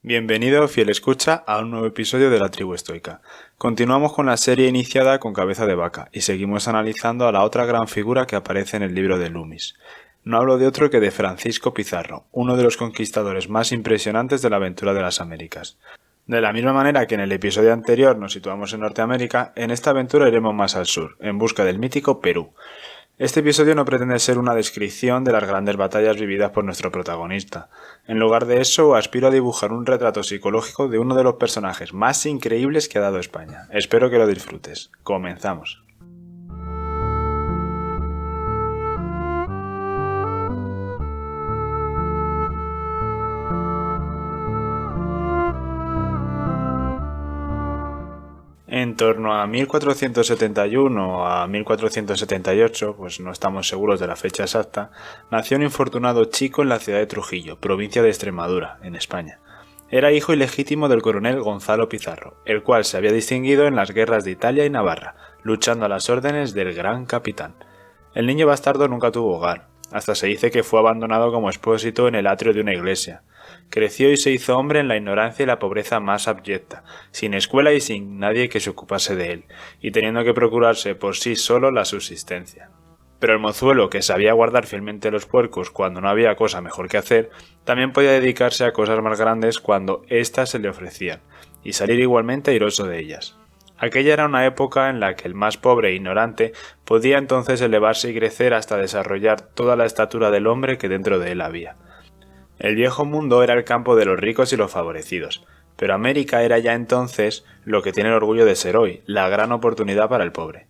Bienvenido, fiel escucha, a un nuevo episodio de La Tribu Estoica. Continuamos con la serie iniciada con Cabeza de Vaca y seguimos analizando a la otra gran figura que aparece en el libro de Loomis. No hablo de otro que de Francisco Pizarro, uno de los conquistadores más impresionantes de la aventura de las Américas. De la misma manera que en el episodio anterior nos situamos en Norteamérica, en esta aventura iremos más al sur, en busca del mítico Perú. Este episodio no pretende ser una descripción de las grandes batallas vividas por nuestro protagonista. En lugar de eso, aspiro a dibujar un retrato psicológico de uno de los personajes más increíbles que ha dado España. Espero que lo disfrutes. Comenzamos. En torno a 1471 a 1478, pues no estamos seguros de la fecha exacta, nació un infortunado chico en la ciudad de Trujillo, provincia de Extremadura, en España. Era hijo ilegítimo del coronel Gonzalo Pizarro, el cual se había distinguido en las guerras de Italia y Navarra, luchando a las órdenes del gran capitán. El niño bastardo nunca tuvo hogar, hasta se dice que fue abandonado como expósito en el atrio de una iglesia. Creció y se hizo hombre en la ignorancia y la pobreza más abyecta, sin escuela y sin nadie que se ocupase de él, y teniendo que procurarse por sí solo la subsistencia. Pero el mozuelo, que sabía guardar fielmente los puercos cuando no había cosa mejor que hacer, también podía dedicarse a cosas más grandes cuando éstas se le ofrecían, y salir igualmente airoso de ellas. Aquella era una época en la que el más pobre e ignorante podía entonces elevarse y crecer hasta desarrollar toda la estatura del hombre que dentro de él había. El viejo mundo era el campo de los ricos y los favorecidos, pero América era ya entonces lo que tiene el orgullo de ser hoy, la gran oportunidad para el pobre.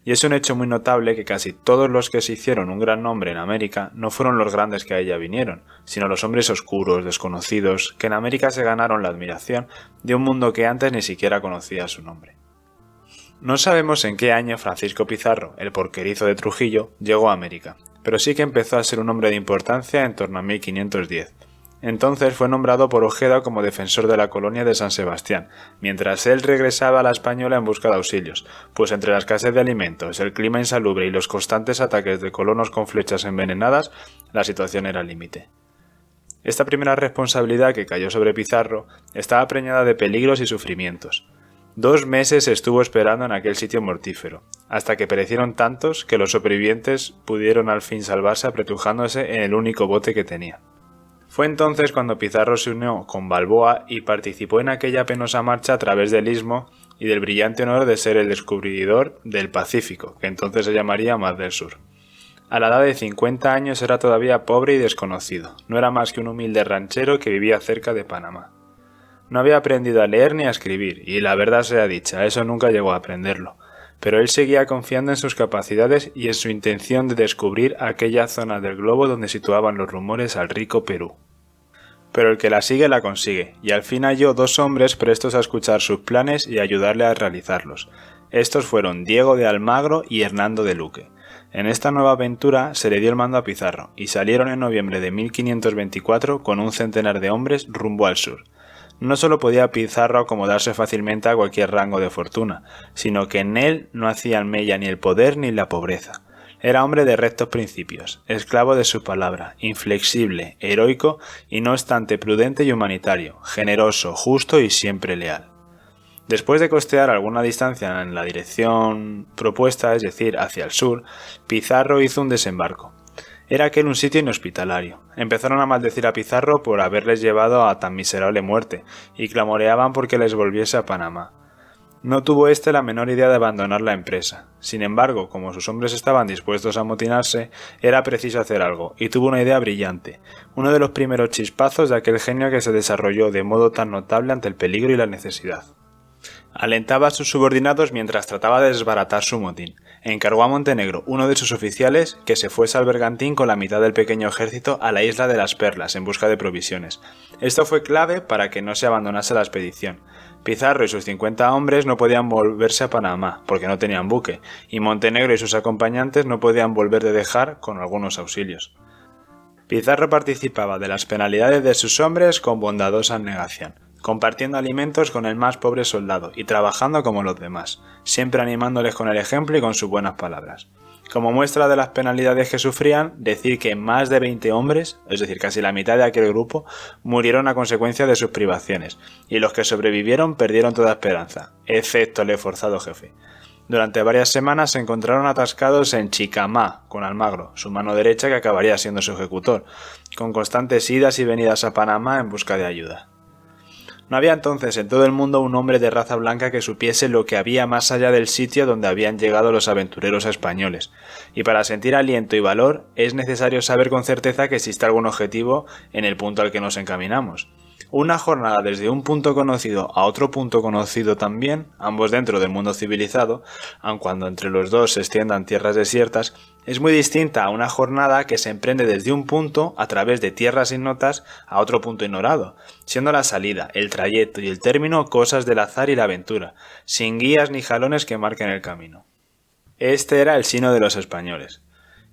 Y es un hecho muy notable que casi todos los que se hicieron un gran nombre en América no fueron los grandes que a ella vinieron, sino los hombres oscuros, desconocidos, que en América se ganaron la admiración de un mundo que antes ni siquiera conocía su nombre. No sabemos en qué año Francisco Pizarro, el porquerizo de Trujillo, llegó a América, pero sí que empezó a ser un hombre de importancia en torno a 1510. Entonces fue nombrado por Ojeda como defensor de la colonia de San Sebastián, mientras él regresaba a la Española en busca de auxilios, pues entre la escasez de alimentos, el clima insalubre y los constantes ataques de colonos con flechas envenenadas, la situación era límite. Esta primera responsabilidad que cayó sobre Pizarro estaba preñada de peligros y sufrimientos. 2 meses estuvo esperando en aquel sitio mortífero, hasta que perecieron tantos que los supervivientes pudieron al fin salvarse apretujándose en el único bote que tenía. Fue entonces cuando Pizarro se unió con Balboa y participó en aquella penosa marcha a través del Istmo y del brillante honor de ser el descubridor del Pacífico, que entonces se llamaría Mar del Sur. A la edad de 50 años era todavía pobre y desconocido, no era más que un humilde ranchero que vivía cerca de Panamá. No había aprendido a leer ni a escribir, y la verdad sea dicha, eso nunca llegó a aprenderlo. Pero él seguía confiando en sus capacidades y en su intención de descubrir aquella zona del globo donde situaban los rumores al rico Perú. Pero el que la sigue la consigue, y al fin halló 2 hombres prestos a escuchar sus planes y ayudarle a realizarlos. Estos fueron Diego de Almagro y Hernando de Luque. En esta nueva aventura se le dio el mando a Pizarro, y salieron en noviembre de 1524 con un centenar de hombres rumbo al sur. No solo podía Pizarro acomodarse fácilmente a cualquier rango de fortuna, sino que en él no hacían mella ni el poder ni la pobreza. Era hombre de rectos principios, esclavo de su palabra, inflexible, heroico y no obstante prudente y humanitario, generoso, justo y siempre leal. Después de costear alguna distancia en la dirección propuesta, es decir, hacia el sur, Pizarro hizo un desembarco. Era aquel un sitio inhospitalario. Empezaron a maldecir a Pizarro por haberles llevado a tan miserable muerte, y clamoreaban porque les volviese a Panamá. No tuvo éste la menor idea de abandonar la empresa. Sin embargo, como sus hombres estaban dispuestos a amotinarse, era preciso hacer algo, y tuvo una idea brillante, uno de los primeros chispazos de aquel genio que se desarrolló de modo tan notable ante el peligro y la necesidad. Alentaba a sus subordinados mientras trataba de desbaratar su motín. Encargó a Montenegro, uno de sus oficiales, que se fuese al bergantín con la mitad del pequeño ejército a la isla de las Perlas en busca de provisiones. Esto fue clave para que no se abandonase la expedición. Pizarro y sus 50 hombres no podían volverse a Panamá, porque no tenían buque, y Montenegro y sus acompañantes no podían volver de dejar con algunos auxilios. Pizarro participaba de las penalidades de sus hombres con bondadosa abnegación, compartiendo alimentos con el más pobre soldado y trabajando como los demás, siempre animándoles con el ejemplo y con sus buenas palabras. Como muestra de las penalidades que sufrían, decir que más de 20 hombres, es decir, casi la mitad de aquel grupo, murieron a consecuencia de sus privaciones, y los que sobrevivieron perdieron toda esperanza, excepto el esforzado jefe. Durante varias semanas se encontraron atascados en Chicamá, con Almagro, su mano derecha que acabaría siendo su ejecutor, con constantes idas y venidas a Panamá en busca de ayuda. No había entonces en todo el mundo un hombre de raza blanca que supiese lo que había más allá del sitio donde habían llegado los aventureros españoles, y para sentir aliento y valor es necesario saber con certeza que existe algún objetivo en el punto al que nos encaminamos. Una jornada desde un punto conocido a otro punto conocido también, ambos dentro del mundo civilizado, aun cuando entre los dos se extiendan tierras desiertas, es muy distinta a una jornada que se emprende desde un punto, a través de tierras ignotas, a otro punto ignorado, siendo la salida, el trayecto y el término cosas del azar y la aventura, sin guías ni jalones que marquen el camino. Este era el sino de los españoles,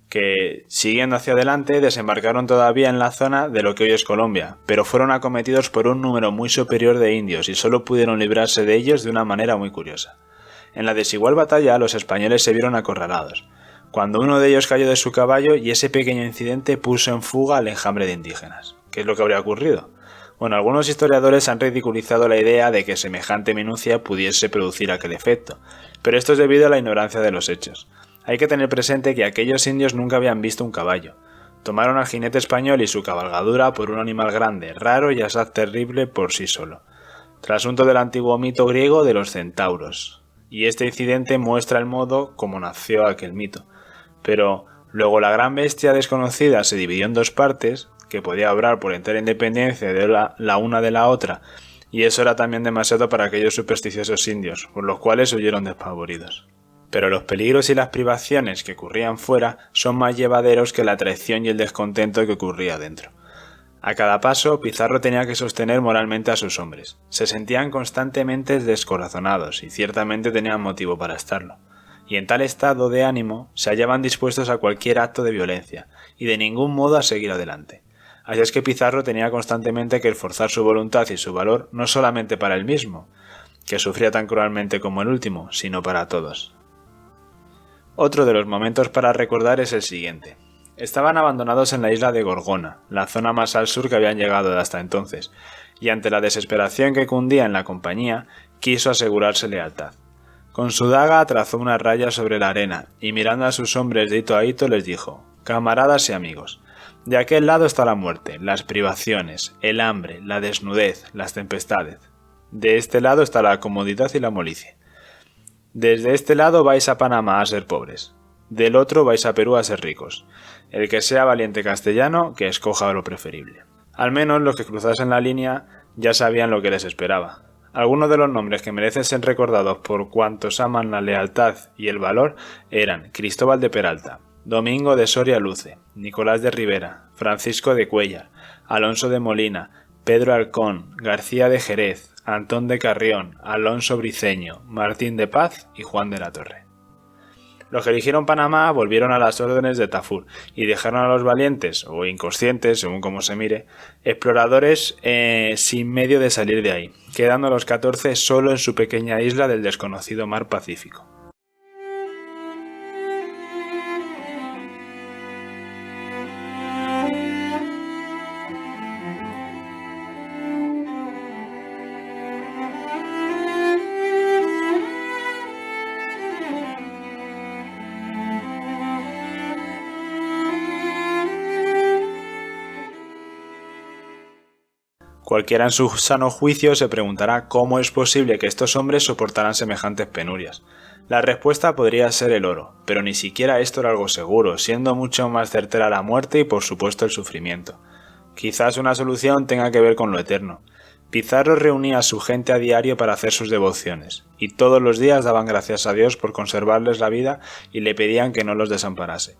que, siguiendo hacia adelante, desembarcaron todavía en la zona de lo que hoy es Colombia, pero fueron acometidos por un número muy superior de indios y solo pudieron librarse de ellos de una manera muy curiosa. En la desigual batalla los españoles se vieron acorralados, cuando uno de ellos cayó de su caballo y ese pequeño incidente puso en fuga al enjambre de indígenas. ¿Qué es lo que habría ocurrido? Bueno, algunos historiadores han ridiculizado la idea de que semejante minucia pudiese producir aquel efecto, pero esto es debido a la ignorancia de los hechos. Hay que tener presente que aquellos indios nunca habían visto un caballo. Tomaron al jinete español y su cabalgadura por un animal grande, raro y asaz terrible por sí solo, trasunto del antiguo mito griego de los centauros, y este incidente muestra el modo como nació aquel mito. Pero luego la gran bestia desconocida se dividió en dos partes, que podía obrar por entera independencia de la una de la otra, y eso era también demasiado para aquellos supersticiosos indios, por los cuales huyeron despavoridos. Pero los peligros y las privaciones que ocurrían fuera son más llevaderos que la traición y el descontento que ocurría dentro. A cada paso, Pizarro tenía que sostener moralmente a sus hombres. Se sentían constantemente descorazonados y ciertamente tenían motivo para estarlo. Y en tal estado de ánimo se hallaban dispuestos a cualquier acto de violencia y de ningún modo a seguir adelante. Así es que Pizarro tenía constantemente que esforzar su voluntad y su valor no solamente para él mismo, que sufría tan cruelmente como el último, sino para todos. Otro de los momentos para recordar es el siguiente. Estaban abandonados en la isla de Gorgona, la zona más al sur que habían llegado hasta entonces, y ante la desesperación que cundía en la compañía, quiso asegurarse lealtad. Con su daga trazó una raya sobre la arena, y mirando a sus hombres de hito a hito les dijo: «Camaradas y amigos, de aquel lado está la muerte, las privaciones, el hambre, la desnudez, las tempestades. De este lado está la comodidad y la molicie. Desde este lado vais a Panamá a ser pobres, del otro vais a Perú a ser ricos. El que sea valiente castellano, que escoja lo preferible». Al menos los que cruzasen la línea ya sabían lo que les esperaba. Algunos de los nombres que merecen ser recordados por cuantos aman la lealtad y el valor eran Cristóbal de Peralta, Domingo de Soria Luce, Nicolás de Rivera, Francisco de Cuéllar, Alonso de Molina, Pedro Halcón, García de Jerez, Antón de Carrión, Alonso Briceño, Martín de Paz y Juan de la Torre. Los que eligieron Panamá volvieron a las órdenes de Tafur y dejaron a los valientes, o inconscientes, según como se mire, exploradores sin medio de salir de ahí, quedando los 14 solo en su pequeña isla del desconocido mar Pacífico. Cualquiera en su sano juicio se preguntará cómo es posible que estos hombres soportaran semejantes penurias. La respuesta podría ser el oro, pero ni siquiera esto era algo seguro, siendo mucho más certera la muerte y por supuesto el sufrimiento. Quizás una solución tenga que ver con lo eterno. Pizarro reunía a su gente a diario para hacer sus devociones, y todos los días daban gracias a Dios por conservarles la vida y le pedían que no los desamparase.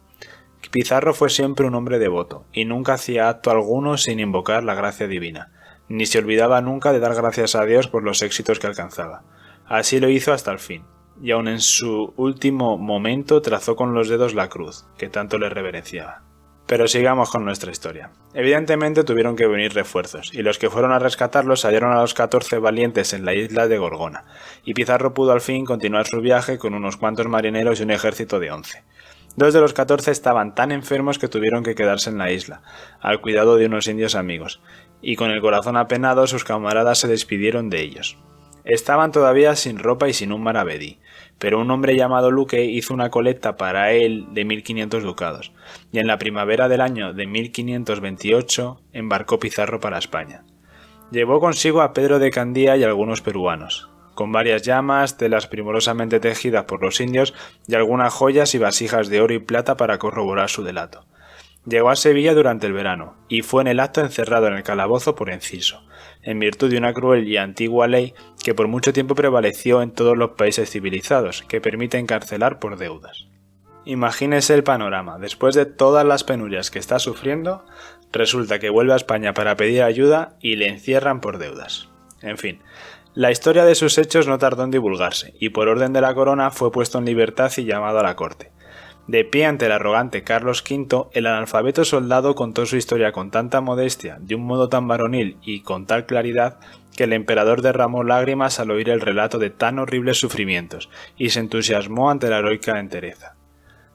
Pizarro fue siempre un hombre devoto, y nunca hacía acto alguno sin invocar la gracia divina. Ni se olvidaba nunca de dar gracias a Dios por los éxitos que alcanzaba. Así lo hizo hasta el fin, y aun en su último momento trazó con los dedos la cruz, que tanto le reverenciaba. Pero sigamos con nuestra historia. Evidentemente tuvieron que venir refuerzos, y los que fueron a rescatarlos hallaron a los 14 valientes en la isla de Gorgona, y Pizarro pudo al fin continuar su viaje con unos cuantos marineros y un ejército de 11. 2 de los 14 estaban tan enfermos que tuvieron que quedarse en la isla, al cuidado de unos indios amigos, y con el corazón apenado sus camaradas se despidieron de ellos. Estaban todavía sin ropa y sin un maravedí, pero un hombre llamado Luque hizo una colecta para él de 1.500 ducados, y en la primavera del año de 1528 embarcó Pizarro para España. Llevó consigo a Pedro de Candía y algunos peruanos, con varias llamas, telas primorosamente tejidas por los indios y algunas joyas y vasijas de oro y plata para corroborar su delato. Llegó a Sevilla durante el verano, y fue en el acto encerrado en el calabozo por enciso, en virtud de una cruel y antigua ley que por mucho tiempo prevaleció en todos los países civilizados, que permite encarcelar por deudas. Imagínese el panorama: después de todas las penurias que está sufriendo, resulta que vuelve a España para pedir ayuda y le encierran por deudas. En fin, la historia de sus hechos no tardó en divulgarse, y por orden de la corona fue puesto en libertad y llamado a la corte. De pie ante el arrogante Carlos V, el analfabeto soldado contó su historia con tanta modestia, de un modo tan varonil y con tal claridad, que el emperador derramó lágrimas al oír el relato de tan horribles sufrimientos, y se entusiasmó ante la heroica entereza.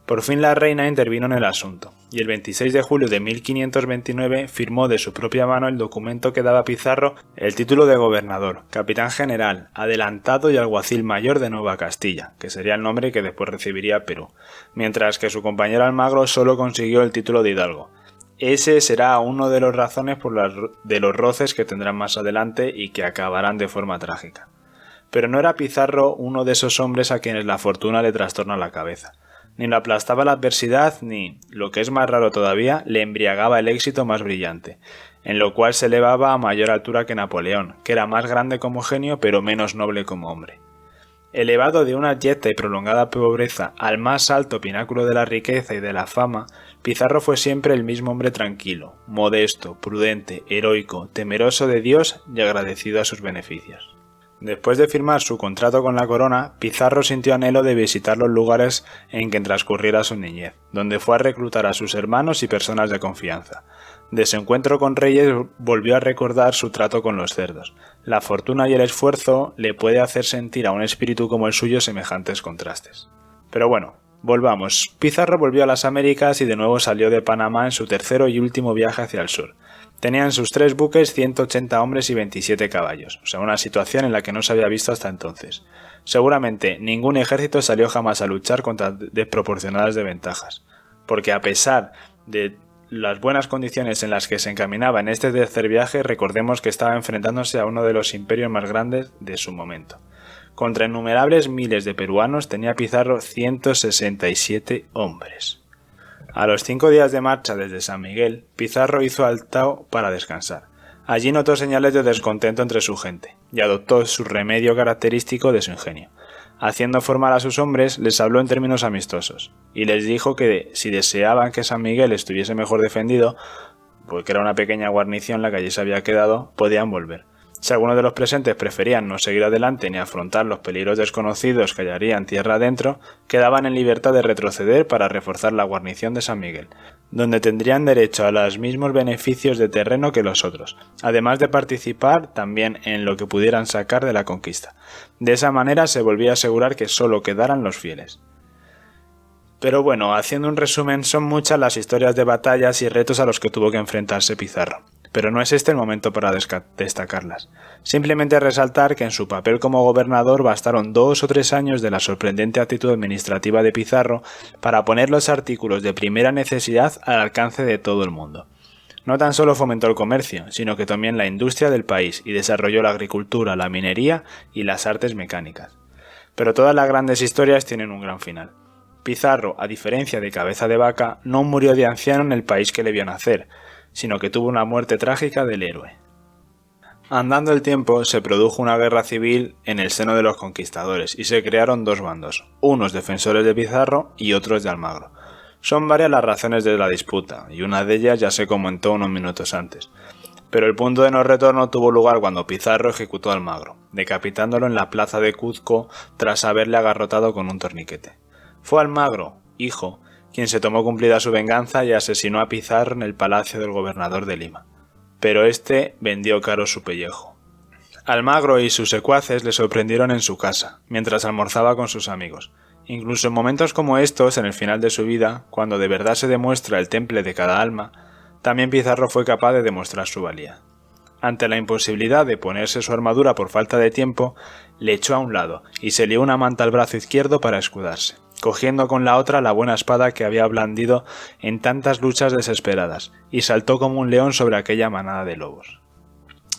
Por fin la reina intervino en el asunto, y el 26 de julio de 1529 firmó de su propia mano el documento que daba a Pizarro el título de gobernador, capitán general, adelantado y alguacil mayor de Nueva Castilla, que sería el nombre que después recibiría Perú, mientras que su compañero Almagro solo consiguió el título de hidalgo. Ese será uno de las razones de los roces que tendrán más adelante y que acabarán de forma trágica. Pero no era Pizarro uno de esos hombres a quienes la fortuna le trastorna la cabeza. Ni lo aplastaba la adversidad, ni, lo que es más raro todavía, le embriagaba el éxito más brillante, en lo cual se elevaba a mayor altura que Napoleón, que era más grande como genio pero menos noble como hombre. Elevado de una abyecta y prolongada pobreza al más alto pináculo de la riqueza y de la fama, Pizarro fue siempre el mismo hombre tranquilo, modesto, prudente, heroico, temeroso de Dios y agradecido a sus beneficios. Después de firmar su contrato con la corona, Pizarro sintió anhelo de visitar los lugares en que transcurriera su niñez, donde fue a reclutar a sus hermanos y personas de confianza. De su encuentro con reyes volvió a recordar su trato con los cerdos. La fortuna y el esfuerzo le puede hacer sentir a un espíritu como el suyo semejantes contrastes. Pero bueno, volvamos. Pizarro volvió a las Américas y de nuevo salió de Panamá en su tercero y último viaje hacia el sur. Tenía en sus 3 buques 180 hombres y 27 caballos, o sea, una situación en la que no se había visto hasta entonces. Seguramente ningún ejército salió jamás a luchar contra desproporcionadas desventajas, porque a pesar de las buenas condiciones en las que se encaminaba en este tercer viaje, recordemos que estaba enfrentándose a uno de los imperios más grandes de su momento. Contra innumerables miles de peruanos tenía Pizarro 167 hombres. A los 5 días de marcha desde San Miguel, Pizarro hizo alto para descansar. Allí notó señales de descontento entre su gente, y adoptó su remedio característico de su ingenio. Haciendo formar a sus hombres, les habló en términos amistosos, y les dijo que si deseaban que San Miguel estuviese mejor defendido, porque era una pequeña guarnición la que allí se había quedado, podían volver. Si algunos de los presentes preferían no seguir adelante ni afrontar los peligros desconocidos que hallarían tierra adentro, quedaban en libertad de retroceder para reforzar la guarnición de San Miguel, donde tendrían derecho a los mismos beneficios de terreno que los otros, además de participar también en lo que pudieran sacar de la conquista. De esa manera se volvía a asegurar que solo quedaran los fieles. Pero bueno, haciendo un resumen, son muchas las historias de batallas y retos a los que tuvo que enfrentarse Pizarro. Pero no es este el momento para destacarlas. Simplemente resaltar que en su papel como gobernador bastaron 2 o 3 años de la sorprendente actitud administrativa de Pizarro para poner los artículos de primera necesidad al alcance de todo el mundo. No tan solo fomentó el comercio, sino que también la industria del país y desarrolló la agricultura, la minería y las artes mecánicas. Pero todas las grandes historias tienen un gran final. Pizarro, a diferencia de Cabeza de Vaca, no murió de anciano en el país que le vio nacer, sino que tuvo una muerte trágica del héroe. Andando el tiempo, se produjo una guerra civil en el seno de los conquistadores y se crearon 2 bandos, unos defensores de Pizarro y otros de Almagro. Son varias las razones de la disputa, y una de ellas ya se comentó unos minutos antes. Pero el punto de no retorno tuvo lugar cuando Pizarro ejecutó a Almagro, decapitándolo en la plaza de Cuzco tras haberle agarrotado con un torniquete. Fue Almagro, hijo, quien se tomó cumplida su venganza y asesinó a Pizarro en el palacio del gobernador de Lima. Pero este vendió caro su pellejo. Almagro y sus secuaces le sorprendieron en su casa, mientras almorzaba con sus amigos, Incluso en momentos como estos, en el final de su vida, cuando de verdad se demuestra el temple de cada alma, también Pizarro fue capaz de demostrar su valía. Ante la imposibilidad de ponerse su armadura por falta de tiempo, le echó a un lado y se lió una manta al brazo izquierdo para escudarse, cogiendo con la otra la buena espada que había blandido en tantas luchas desesperadas, y saltó como un león sobre aquella manada de lobos.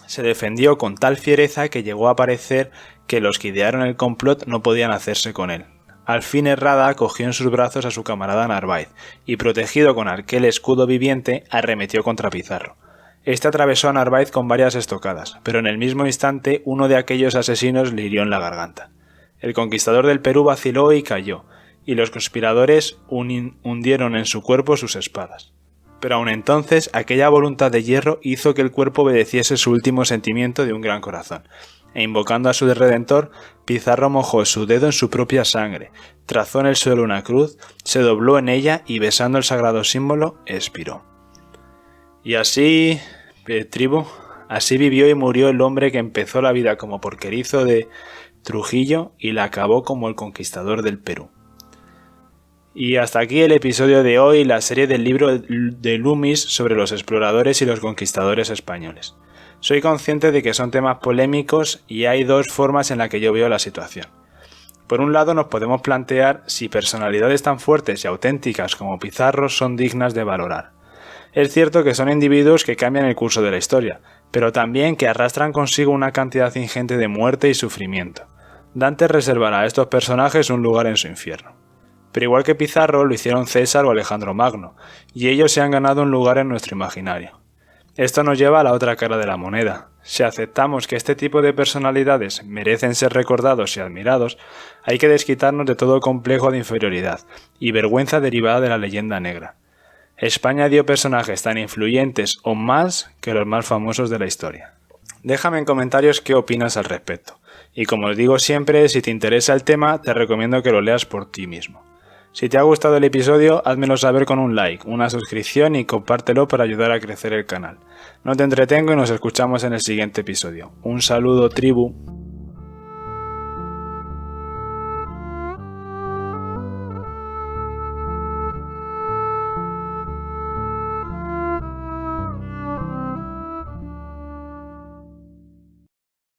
Se defendió con tal fiereza que llegó a parecer que los que idearon el complot no podían hacerse con él. Al fin Herrada cogió en sus brazos a su camarada Narváez y, protegido con aquel escudo viviente, arremetió contra Pizarro. Este atravesó a Narváez con varias estocadas, pero en el mismo instante uno de aquellos asesinos le hirió en la garganta. El conquistador del Perú vaciló y cayó, y los conspiradores hundieron en su cuerpo sus espadas. Pero aun entonces aquella voluntad de hierro hizo que el cuerpo obedeciese su último sentimiento de un gran corazón, e invocando a su Redentor, Pizarro mojó su dedo en su propia sangre, trazó en el suelo una cruz, se dobló en ella y, besando el sagrado símbolo, expiró. Y así, tribu, así vivió y murió el hombre que empezó la vida como porquerizo de Trujillo y la acabó como el conquistador del Perú. Y hasta aquí el episodio de hoy, la serie del libro de Loomis sobre los exploradores y los conquistadores españoles. Soy consciente de que son temas polémicos y hay dos formas en las que yo veo la situación. Por un lado, nos podemos plantear si personalidades tan fuertes y auténticas como Pizarro son dignas de valorar. Es cierto que son individuos que cambian el curso de la historia, pero también que arrastran consigo una cantidad ingente de muerte y sufrimiento. Dante reservará a estos personajes un lugar en su infierno. Pero igual que Pizarro, lo hicieron César o Alejandro Magno, y ellos se han ganado un lugar en nuestro imaginario. Esto nos lleva a la otra cara de la moneda. Si aceptamos que este tipo de personalidades merecen ser recordados y admirados, hay que desquitarnos de todo complejo de inferioridad y vergüenza derivada de la leyenda negra. España dio personajes tan influyentes o más que los más famosos de la historia. Déjame en comentarios qué opinas al respecto. Y como os digo siempre, si te interesa el tema, te recomiendo que lo leas por ti mismo. Si te ha gustado el episodio, házmelo saber con un like, una suscripción y compártelo para ayudar a crecer el canal. No te entretengo y nos escuchamos en el siguiente episodio. Un saludo, tribu.